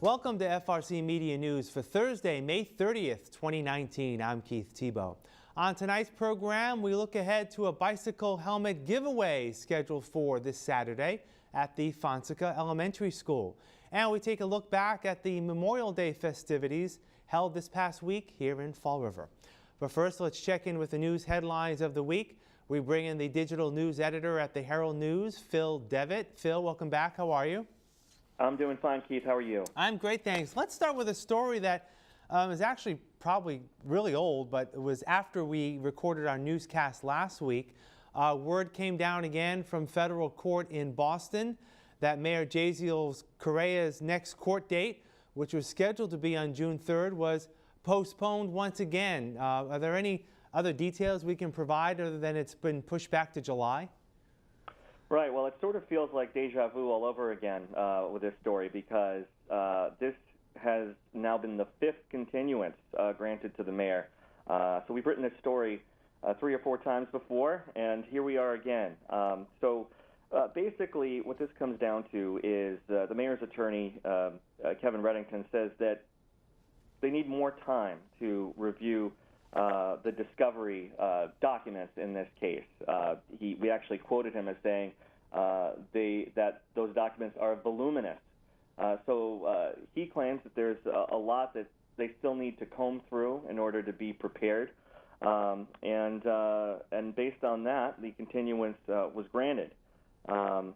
Welcome to FRCMedia News for Thursday, May 30th, 2019. I'm Keith Tebow. On tonight's program, we look ahead to a bicycle helmet giveaway scheduled for this Saturday at the Swansea Elementary School. And we take a look back at the Memorial Day festivities held this past week here in Fall River. But first, let's check in with the news headlines of the week. We bring in the digital news editor at the Herald News, Phil Devitt. Phil, welcome back. How are you? I'm doing fine, Keith. How are you? I'm great, thanks. Let's start with a story that is actually probably really old, but it was after we recorded our newscast last week. Word came down again from federal court in Boston that Mayor Jaziel Correa's next court date, which was scheduled to be on June 3rd, was postponed once again. Are there any other details we can provide other than it's been pushed back to July? Right. Well, it sort of feels like deja vu all over again with this story because this has now been the fifth continuance granted to the mayor. So we've written this story 3 or 4 times before, and here we are again. Basically, what this comes down to is the mayor's attorney, Kevin Reddington, says that they need more time to review the discovery documents in this case. We actually quoted him as saying that those documents are voluminous. So he claims that there's a lot that they still need to comb through in order to be prepared. And based on that, the continuance was granted. How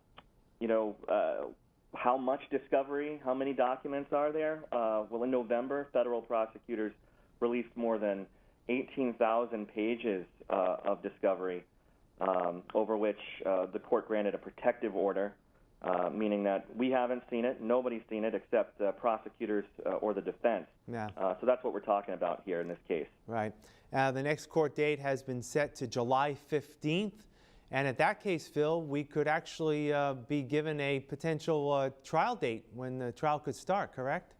much discovery, how many documents are there? Well, in November, federal prosecutors released more than 18,000 pages of discovery, over which the court granted a protective order, meaning that we haven't seen it, nobody's seen it except prosecutors or the defense. Yeah. So that's what we're talking about here in this case. Right. The next court date has been set to July 15th. And at that case, Phil, we could actually be given a potential trial date when the trial could start, correct?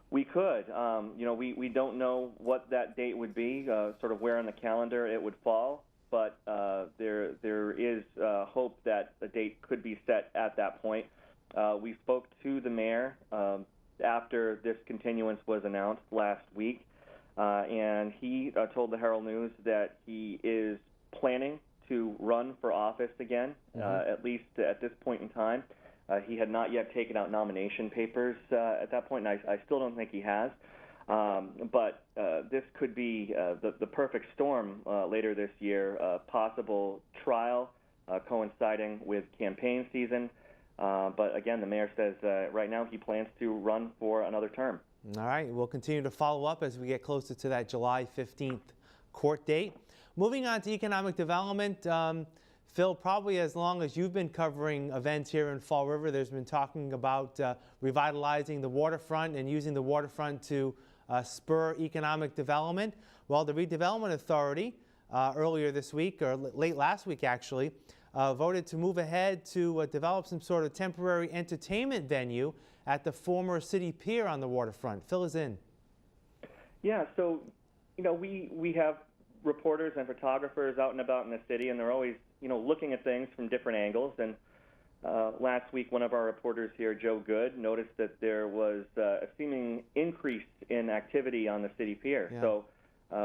We could. We don't know what that date would be, sort of where on the calendar it would fall, but there is hope that a date could be set at that point. We spoke to the mayor after this continuance was announced last week, and he told the Herald News that he is planning to run for office again, at least at this point in time. He had not yet taken out nomination papers at that point, and I still don't think he has. But this could be the perfect storm later this year, a possible trial coinciding with campaign season. But again, the mayor says right now he plans to run for another term. All right, we'll continue to follow up as we get closer to that July 15th court date. Moving on to economic development. Phil, probably as long as you've been covering events here in Fall River, there's been talking about revitalizing the waterfront and using the waterfront to spur economic development. Well, the Redevelopment Authority earlier this week, or late last week actually, voted to move ahead to develop some sort of temporary entertainment venue at the former city pier on the waterfront. Fill us in. Yeah, so, we have reporters and photographers out and about in the city, and they're always looking at things from different angles. And last week, one of our reporters here, Joe Good, noticed that there was a seeming increase in activity on the city pier. Yeah. So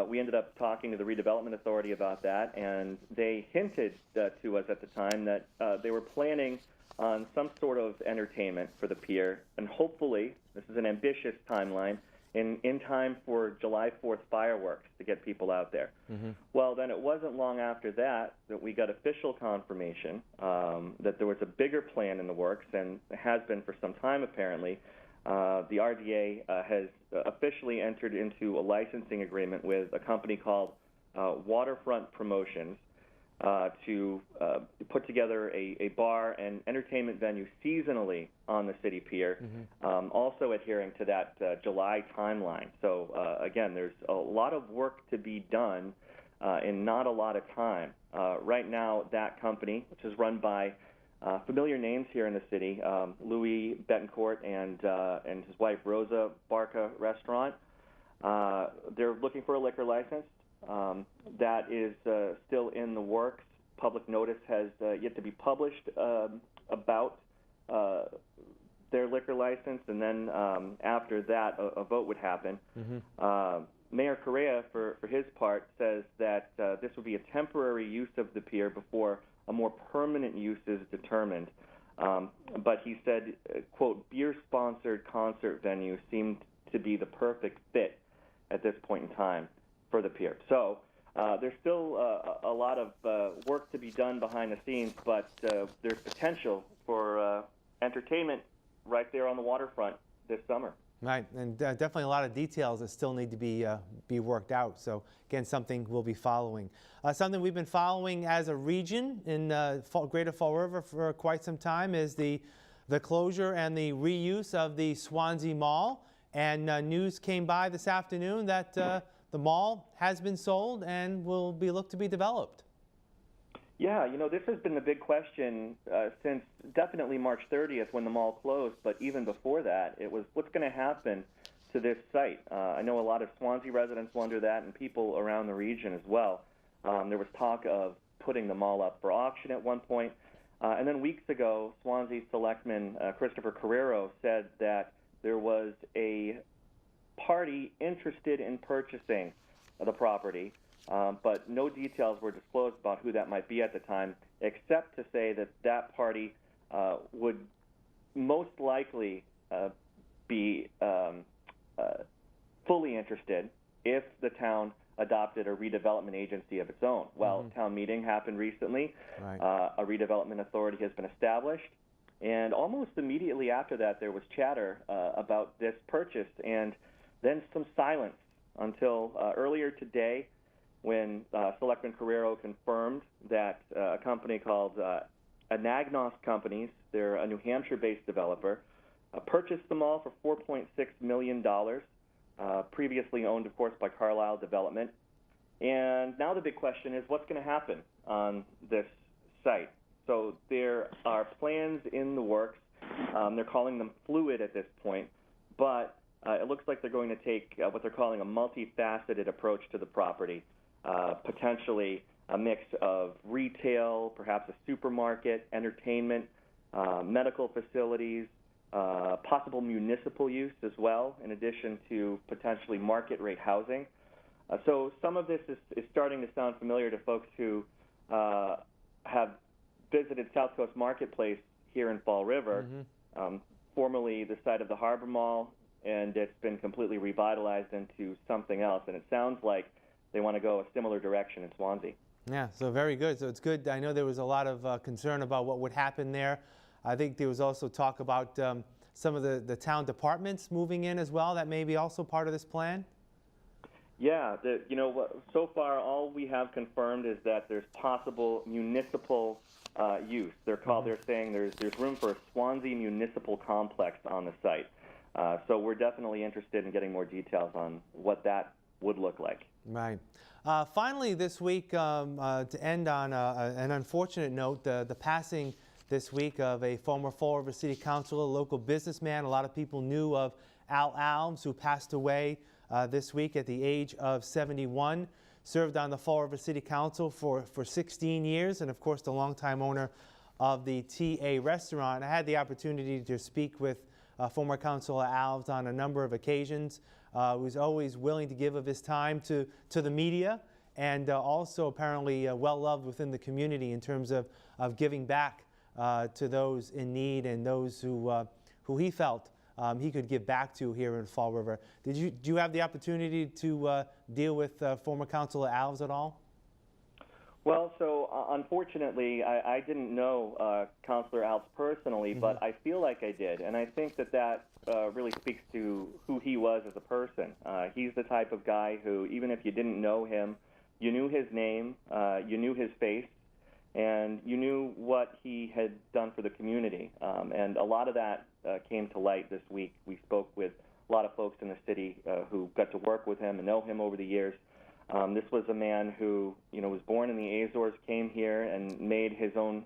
we ended up talking to the Redevelopment Authority about that, and they hinted to us at the time that they were planning on some sort of entertainment for the pier, and hopefully, this is an ambitious timeline, in time for July 4th fireworks to get people out there. Well, then it wasn't long after that we got official confirmation that there was a bigger plan in the works, and has been for some time apparently. The RDA has officially entered into a licensing agreement with a company called Waterfront Promotions to put together a bar and entertainment venue seasonally on the city pier, also adhering to that July timeline. So again, there's a lot of work to be done in not a lot of time. Right now, that company, which is run by familiar names here in the city, Louis Betancourt and his wife Rosa Barca Restaurant, they're looking for a liquor license. That is still in the works. Public notice has yet to be published about their liquor license, and then after that, a vote would happen. Mayor Correa, for his part, says that this would be a temporary use of the pier before a more permanent use is determined. But he said, quote, beer-sponsored concert venue seemed to be the perfect fit at this point in time for the pier. So there's still a lot of work to be done behind the scenes, but there's potential for entertainment right there on the waterfront this summer. Right, and definitely a lot of details that still need to be worked out. So again, something we'll be following. Something we've been following as a region in Greater Fall River for quite some time is the closure and the reuse of the Swansea Mall. And news came by this afternoon that the mall has been sold and will be looked to be developed. Yeah, you know, this has been the big question since definitely March 30th when the mall closed, but even before that, it was what's going to happen to this site. I know a lot of Swansea residents wonder that, and people around the region as well. There was talk of putting the mall up for auction at one point, and then weeks ago, Swansea Selectman Christopher Carrero said that there was a party interested in purchasing the property. But no details were disclosed about who that might be at the time, except to say that that party would most likely be fully interested if the town adopted a redevelopment agency of its own. Well, town meeting happened recently. Right. A redevelopment authority has been established. And almost immediately after that, there was chatter about this purchase, and then some silence until earlier today, when Selectman Carrero confirmed that a company called Anagnos Companies, they're a New Hampshire-based developer, purchased the mall for $4.6 million, previously owned, of course, by Carlisle Development. And now the big question is, what's going to happen on this site? So there are plans in the works. They're calling them fluid at this point, but it looks like they're going to take what they're calling a multifaceted approach to the property. Potentially a mix of retail, perhaps a supermarket, entertainment, medical facilities, possible municipal use as well, in addition to potentially market rate housing. So some of this is starting to sound familiar to folks who have visited South Coast Marketplace here in Fall River, formerly the site of the Harbor Mall, and it's been completely revitalized into something else. And it sounds like they want to go a similar direction in Swansea. Yeah, so very good. So it's good. I know there was a lot of concern about what would happen there. I think there was also talk about some of the town departments moving in as well. That may be also part of this plan. Yeah, so far all we have confirmed is that there's possible municipal use. They're saying there's room for a Swansea municipal complex on the site. So we're definitely interested in getting more details on what that would look like. Right. Finally, this week, to end on an unfortunate note, the passing this week of a former Fall River City Councilor, local businessman. A lot of people knew of Alves, who passed away this week at the age of 71. Served on the Fall River City Council for 16 years, and of course the longtime owner of the TA restaurant. I had the opportunity to speak with former Councilor Alves on a number of occasions. Who's always willing to give of his time to the media, and also apparently well-loved within the community in terms of giving back to those in need and those who he felt he could give back to here in Fall River. Do you have the opportunity to deal with former Councilor Alves at all? Well, so unfortunately, I didn't know Councilor Alves personally, but I feel like I did, and I think that really speaks to who he was as a person. He's the type of guy who, even if you didn't know him, you knew his name, you knew his face, and you knew what he had done for the community. And a lot of that came to light this week. We spoke with a lot of folks in the city who got to work with him and know him over the years. This was a man who, was born in the Azores, came here and made his own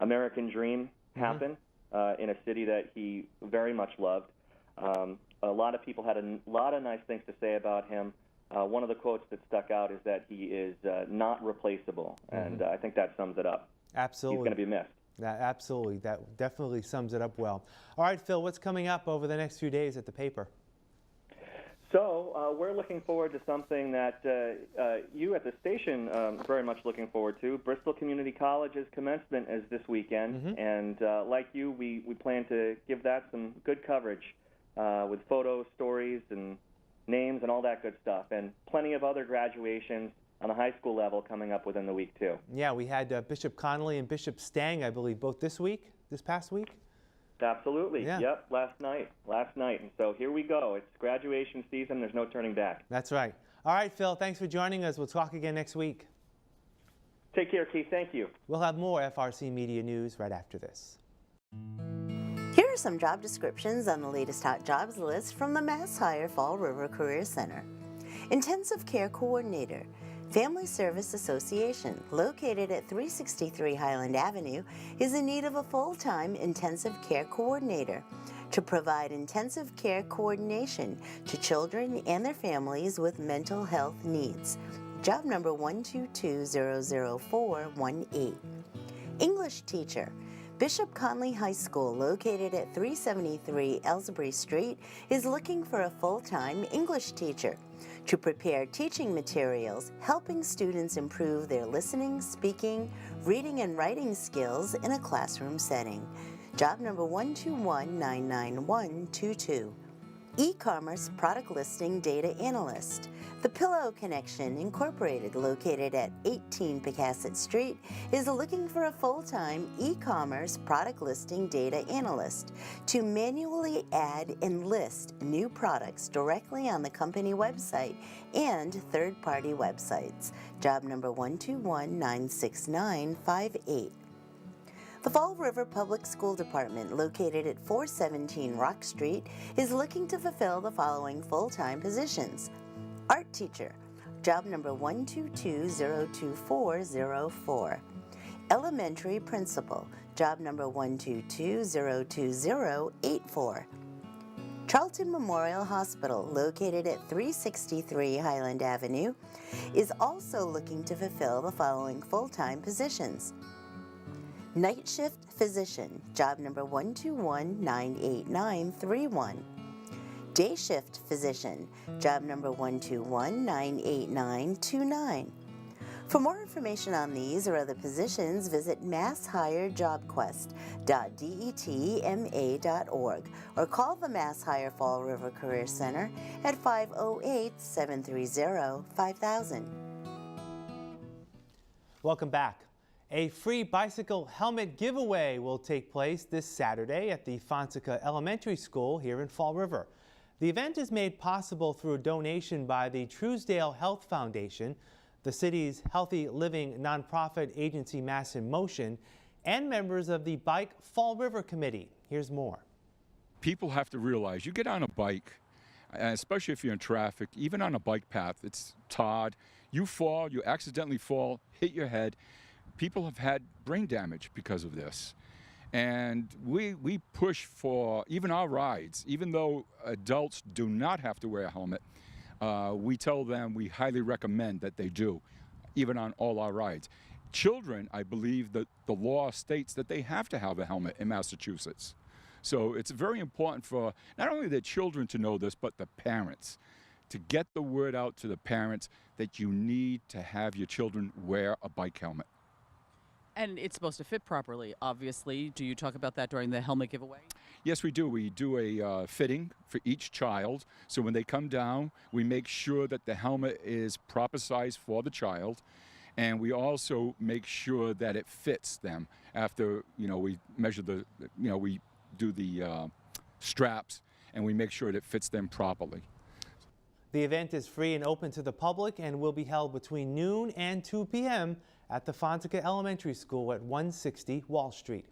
American dream happen in a city that he very much loved. A lot of people had a lot of nice things to say about him. One of the quotes that stuck out is that he is not replaceable, and I think that sums it up. Absolutely. He's going to be missed. Absolutely, that definitely sums it up well. All right, Phil, what's coming up over the next few days at the paper? So we're looking forward to something that you at the station very much looking forward to. Bristol Community College's commencement is this weekend, and like you, we plan to give that some good coverage with photos, stories, and names and all that good stuff, and plenty of other graduations on the high school level coming up within the week too. Yeah, we had Bishop Connolly and Bishop Stang, I believe, both this past week. Absolutely. Yeah. Yep, last night. And so here we go. It's graduation season. There's no turning back. That's right. All right, Phil, thanks for joining us. We'll talk again next week. Take care, Keith. Thank you. We'll have more FRC Media News right after this. Here are some job descriptions on the latest hot jobs list from the Mass Hire Fall River Career Center. Intensive Care Coordinator, Family Service Association, located at 363 Highland Avenue, is in need of a full-time intensive care coordinator to provide intensive care coordination to children and their families with mental health needs. Job number 122000418. English teacher, Bishop Conley High School, located at 373 Elsbury Street, is looking for a full-time English teacher to prepare teaching materials, helping students improve their listening, speaking, reading, and writing skills in a classroom setting. Job number 121-99122. E-commerce product listing data analyst. The Pillow Connection Incorporated, located at 18 Pecasset Street, is looking for a full-time e-commerce product listing data analyst to manually add and list new products directly on the company website and third-party websites. Job number 121-96958. The Fall River Public School Department, located at 417 Rock Street, is looking to fulfill the following full-time positions. Art teacher, job number 122-02404. Elementary principal, job number 122-02084. Charlton Memorial Hospital, located at 363 Highland Avenue, is also looking to fulfill the following full-time positions. Night shift physician, job number 121-98931. Day shift physician, job number 121-98929. For more information on these or other positions, visit masshiredjobquest.detma.org or call the Mass Hire Fall River Career Center at 508-730-5000. Welcome back. A free bicycle helmet giveaway will take place this Saturday at the Fonseca Elementary School here in Fall River. The event is made possible through a donation by the Truesdale Health Foundation, the city's healthy living nonprofit agency Mass in Motion, and members of the Bike Fall River Committee. Here's more. People have to realize you get on a bike, especially if you're in traffic, even on a bike path, it's tarred, you fall, you accidentally fall, hit your head. People have had brain damage because of this. And we push for even our rides, even though adults do not have to wear a helmet, we tell them we highly recommend that they do, even on all our rides. Children, I believe that the law states that they have to have a helmet in Massachusetts. So it's very important for not only the children to know this, but the parents, to get the word out to the parents that you need to have your children wear a bike helmet. And it's supposed to fit properly, obviously. Do you talk about that during the helmet giveaway? Yes, we do. We do a fitting for each child. So when they come down, we make sure that the helmet is proper size for the child. And we also make sure that it fits them after, we measure we do the straps, and we make sure that it fits them properly. The event is free and open to the public and will be held between noon and 2 p.m. at the Fonseca Elementary School at 160 Wall Street.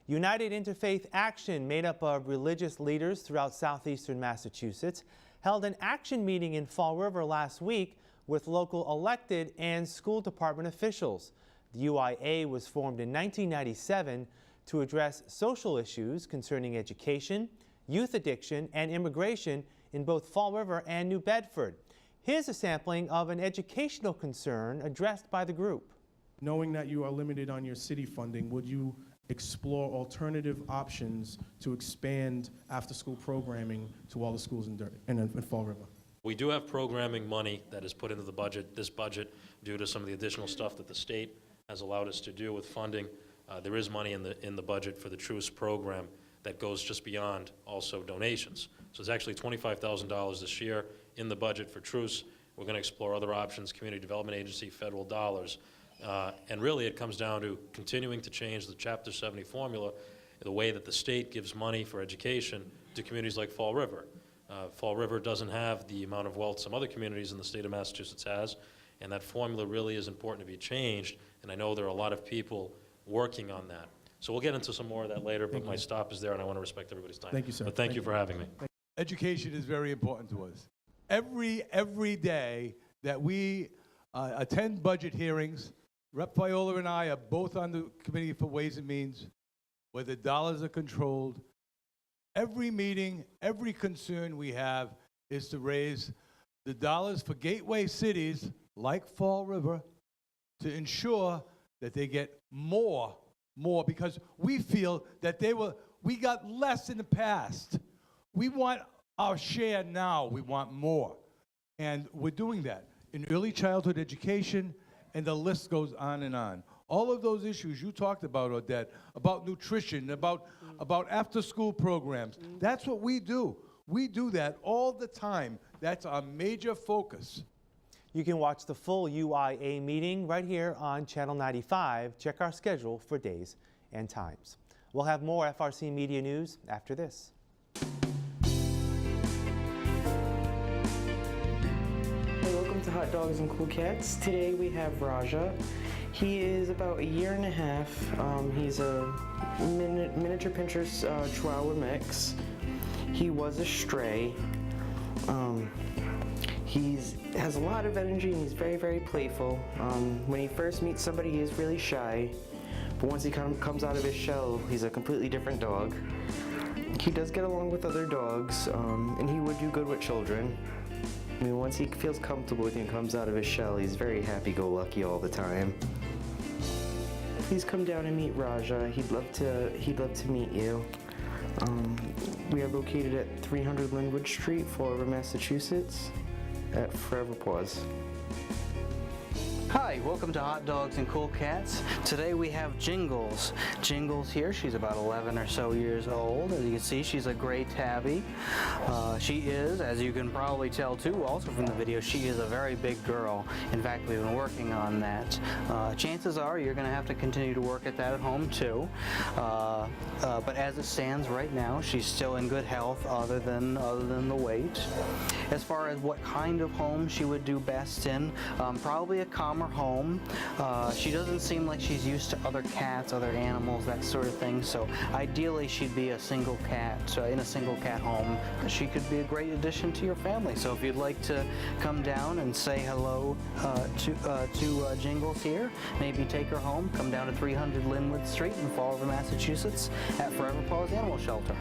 United Interfaith Action, made up of religious leaders throughout southeastern Massachusetts, held an action meeting in Fall River last week with local elected and school department officials. The UIA was formed in 1997 to address social issues concerning education, youth addiction, and immigration in both Fall River and New Bedford. Here's a sampling of an educational concern addressed by the group. Knowing that you are limited on your city funding, would you explore alternative options to expand after-school programming to all the schools in Fall River. We do have programming money that is put into the budget, this budget, due to some of the additional stuff that the state has allowed us to do with funding. There is money in the budget for the Truce program that goes just beyond also donations. So it's actually $25,000 this year in the budget for Truce. We're going to explore other options, community development agency, federal dollars. And really it comes down to continuing to change the Chapter 70 formula, the way that the state gives money for education to communities like Fall River. Fall River doesn't have the amount of wealth some other communities in the state of Massachusetts has, and that formula really is important to be changed, and I know there are a lot of people working on that. So we'll get into some more of that later, but my stop is there, and I want to respect everybody's time. Thank you, sir. But thank you for having me. Education is very important to us. Every day that we attend budget hearings, Rep. Viola and I are both on the Committee for Ways and Means, where the dollars are controlled. Every meeting, every concern we have is to raise the dollars for gateway cities like Fall River to ensure that they get more, because we feel that we got less in the past. We want our share now, we want more. And we're doing that in early childhood education, and the list goes on and on. All of those issues you talked about, Odette, about nutrition, about after-school programs, that's what we do. We do that all the time. That's our major focus. You can watch the full UIA meeting right here on Channel 95. Check our schedule for days and times. We'll have more FRC Media News after this. Welcome to Hot Dogs and Cool Cats. Today we have Raja. He is about 1.5 years. He's a miniature pincher Chihuahua mix. He was a stray. He has a lot of energy and he's very, very playful. When he first meets somebody, he is really shy. But once he comes out of his shell, he's a completely different dog. He does get along with other dogs, and he would do good with children. I mean, once he feels comfortable with you and comes out of his shell, he's very happy-go-lucky all the time. Please come down and meet Raja. He'd love to meet you. We are located at 300 Linwood Street, Fall River, Massachusetts, at Forever Paws. Hi, welcome to Hot Dogs and Cool Cats. Today we have Jingles. Jingles here, she's about 11 or so years old. As you can see, she's a gray tabby. She is, as you can probably tell too, also from the video, she is a very big girl. In fact, we've been working on that. Chances are you're going to have to continue to work at that at home too. But as it stands right now, she's still in good health other than the weight. As far as what kind of home she would do best in, probably a calmer home. She doesn't seem like she's used to other cats, other animals, that sort of thing. So ideally she'd be a single cat, in a single cat home. She could be a great addition to your family. So if you'd like to come down and say hello to Jingles here, maybe take her home, come down to 300 Linwood Street in Fall River, Massachusetts at Forever Paws Animal Shelter.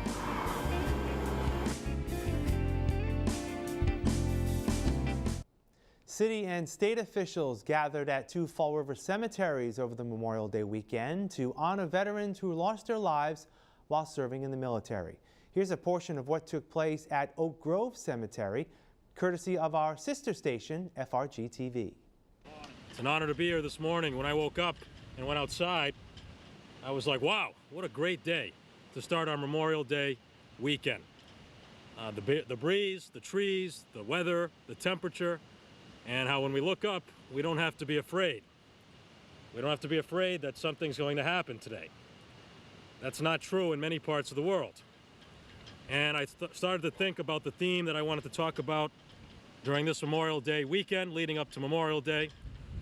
City and state officials gathered at 2 Fall River cemeteries over the Memorial Day weekend to honor veterans who lost their lives while serving in the military. Here's a portion of what took place at Oak Grove Cemetery, courtesy of our sister station, FRG-TV. It's an honor to be here this morning. When I woke up and went outside, I was like, wow, what a great day to start our Memorial Day weekend. The breeze, the trees, the weather, the temperature, and how when we look up, we don't have to be afraid. We don't have to be afraid that something's going to happen today. That's not true in many parts of the world. And I started to think about the theme that I wanted to talk about during this Memorial Day weekend, leading up to Memorial Day,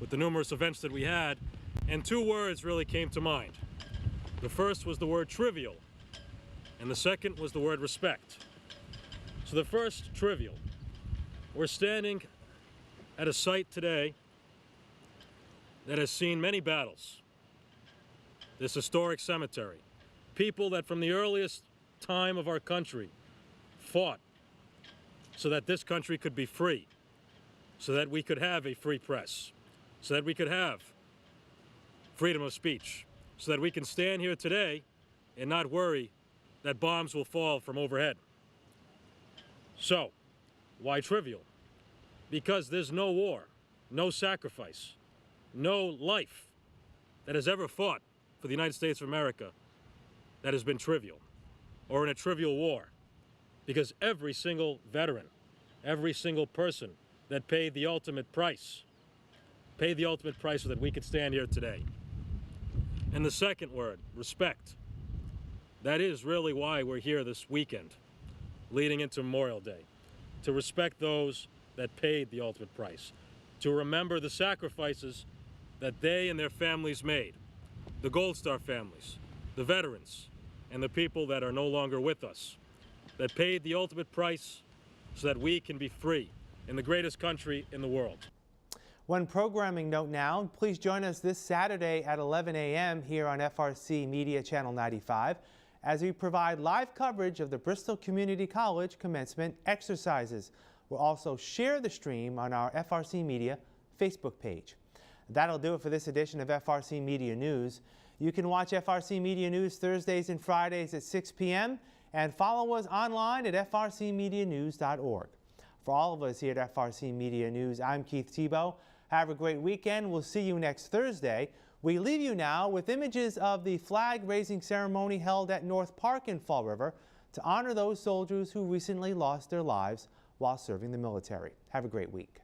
with the numerous events that we had, and 2 words really came to mind. The first was the word trivial, and the second was the word respect. So the first, trivial. We're standing at a site today that has seen many battles. This historic cemetery. People that from the earliest time of our country fought so that this country could be free, so that we could have a free press, so that we could have freedom of speech, so that we can stand here today and not worry that bombs will fall from overhead. So, why trivial? Because there's no war, no sacrifice, no life that has ever fought for the United States of America that has been trivial or in a trivial war. Because every single veteran, every single person that paid the ultimate price so that we could stand here today. And the second word, respect. That is really why we're here this weekend, leading into Memorial Day, to respect those that paid the ultimate price, to remember the sacrifices that they and their families made, the Gold Star families, the veterans, and the people that are no longer with us, that paid the ultimate price so that we can be free in the greatest country in the world. One programming note now, please join us this Saturday at 11 a.m. here on FRC Media Channel 95 as we provide live coverage of the Bristol Community College commencement exercises. We'll also share the stream on our FRC Media Facebook page. That'll do it for this edition of FRC Media News. You can watch FRC Media News Thursdays and Fridays at 6 p.m. and follow us online at frcmedianews.org. For all of us here at FRC Media News, I'm Keith Tebow. Have a great weekend. We'll see you next Thursday. We leave you now with images of the flag-raising ceremony held at North Park in Fall River to honor those soldiers who recently lost their lives while serving the military. Have a great week.